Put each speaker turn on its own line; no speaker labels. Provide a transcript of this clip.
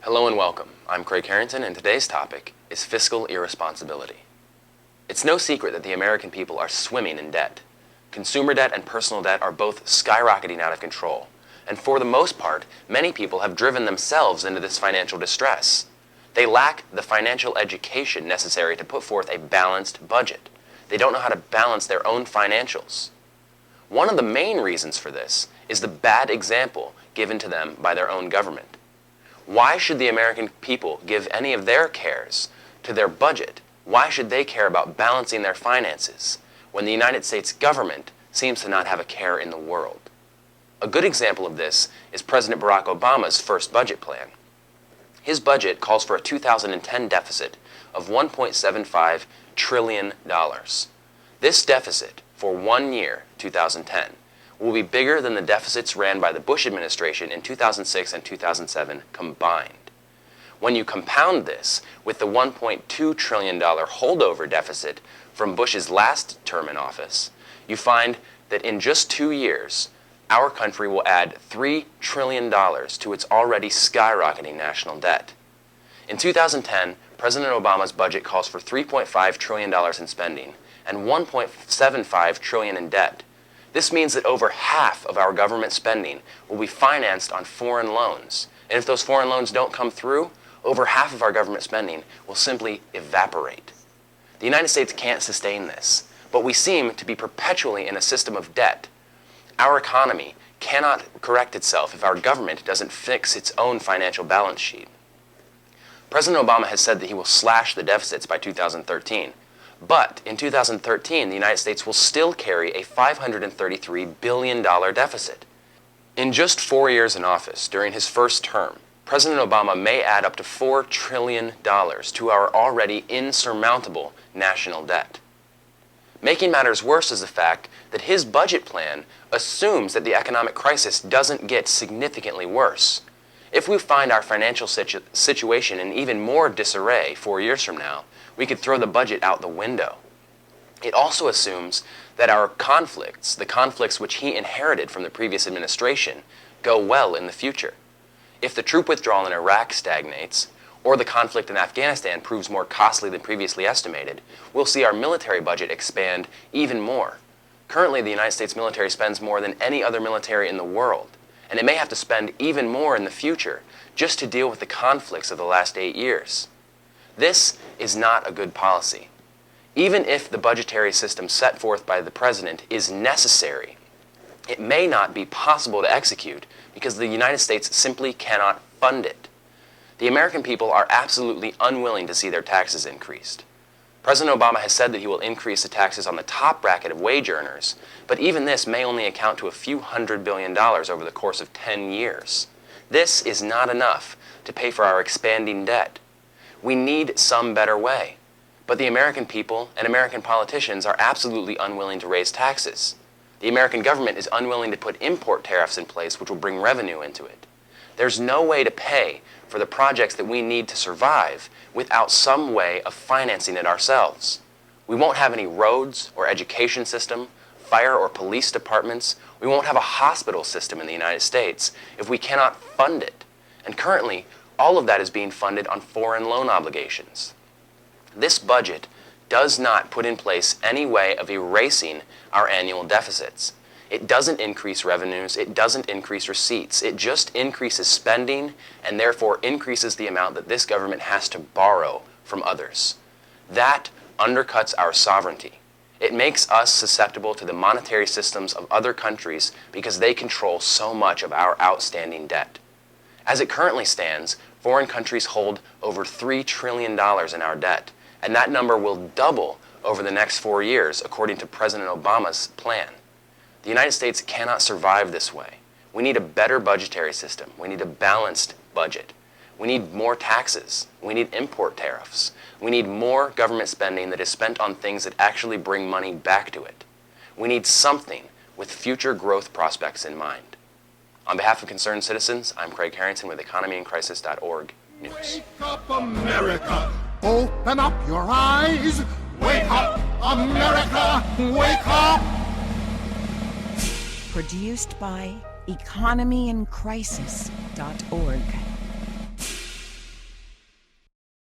Hello and welcome. I'm Craig Harrington, and today's topic is fiscal irresponsibility. It's no secret that the American people are swimming in debt. Consumer debt and personal debt are both skyrocketing out of control, and for the most part, many people have driven themselves into this financial distress. They lack the financial education necessary to put forth a balanced budget. They don't know how to balance their own financials. One of the main reasons for this is the bad example given to them by their own government. Why should the American people give any of their cares to their budget? Why should they care about balancing their finances when the United States government seems to not have a care in the world? A good example of this is President Barack Obama's first budget plan. His budget calls for a 2010 deficit of $1.75 trillion. This deficit for 1 year, 2010, will be bigger than the deficits ran by the Bush administration in 2006 and 2007 combined. When you compound this with the $1.2 trillion holdover deficit from Bush's last term in office, you find that in just 2 years, our country will add $3 trillion to its already skyrocketing national debt. In 2010, President Obama's budget calls for $3.5 trillion in spending and $1.75 trillion in debt. This means that over half of our government spending will be financed on foreign loans. And if those foreign loans don't come through, over half of our government spending will simply evaporate. The United States can't sustain this, but we seem to be perpetually in a system of debt. Our economy cannot correct itself if our government doesn't fix its own financial balance sheet. President Obama has said that he will slash the deficits by 2013. But in 2013, the United States will still carry a $533 billion deficit. In just 4 years in office, during his first term, President Obama may add up to $4 trillion to our already insurmountable national debt. Making matters worse is the fact that his budget plan assumes that the economic crisis doesn't get significantly worse. If we find our financial situation in even more disarray 4 years from now, we could throw the budget out the window. It also assumes that our conflicts, the conflicts which he inherited from the previous administration, go well in the future. If the troop withdrawal in Iraq stagnates, or the conflict in Afghanistan proves more costly than previously estimated, we'll see our military budget expand even more. Currently, the United States military spends more than any other military in the world, and it may have to spend even more in the future just to deal with the conflicts of the last 8 years. This is not a good policy. Even if the budgetary system set forth by the president is necessary, it may not be possible to execute because the United States simply cannot fund it. The American people are absolutely unwilling to see their taxes increased. President Obama has said that he will increase the taxes on the top bracket of wage earners, but even this may only account to a few $100 billion over the course of 10 years. This is not enough to pay for our expanding debt. We need some better way. But the American people and American politicians are absolutely unwilling to raise taxes. The American government is unwilling to put import tariffs in place which will bring revenue into it. There's no way to pay for the projects that we need to survive without some way of financing it ourselves. We won't have any roads or education system, fire or police departments. We won't have a hospital system in the United States if we cannot fund it. And currently, all of that is being funded on foreign loan obligations. This budget does not put in place any way of erasing our annual deficits. It doesn't increase revenues, it doesn't increase receipts, it just increases spending and therefore increases the amount that this government has to borrow from others. That undercuts our sovereignty. It makes us susceptible to the monetary systems of other countries because they control so much of our outstanding debt. As it currently stands, foreign countries hold over $3 trillion in our debt, and that number will double over the next 4 years, according to President Obama's plan. The United States cannot survive this way. We need a better budgetary system. We need a balanced budget. We need more taxes. We need import tariffs. We need more government spending that is spent on things that actually bring money back to it. We need something with future growth prospects in mind. On behalf of concerned citizens, I'm Craig Harrington with EconomyInCrisis.org News.
Wake up, America! Open up your eyes! Wake up, America! Wake up!
Produced by EconomyInCrisis.org.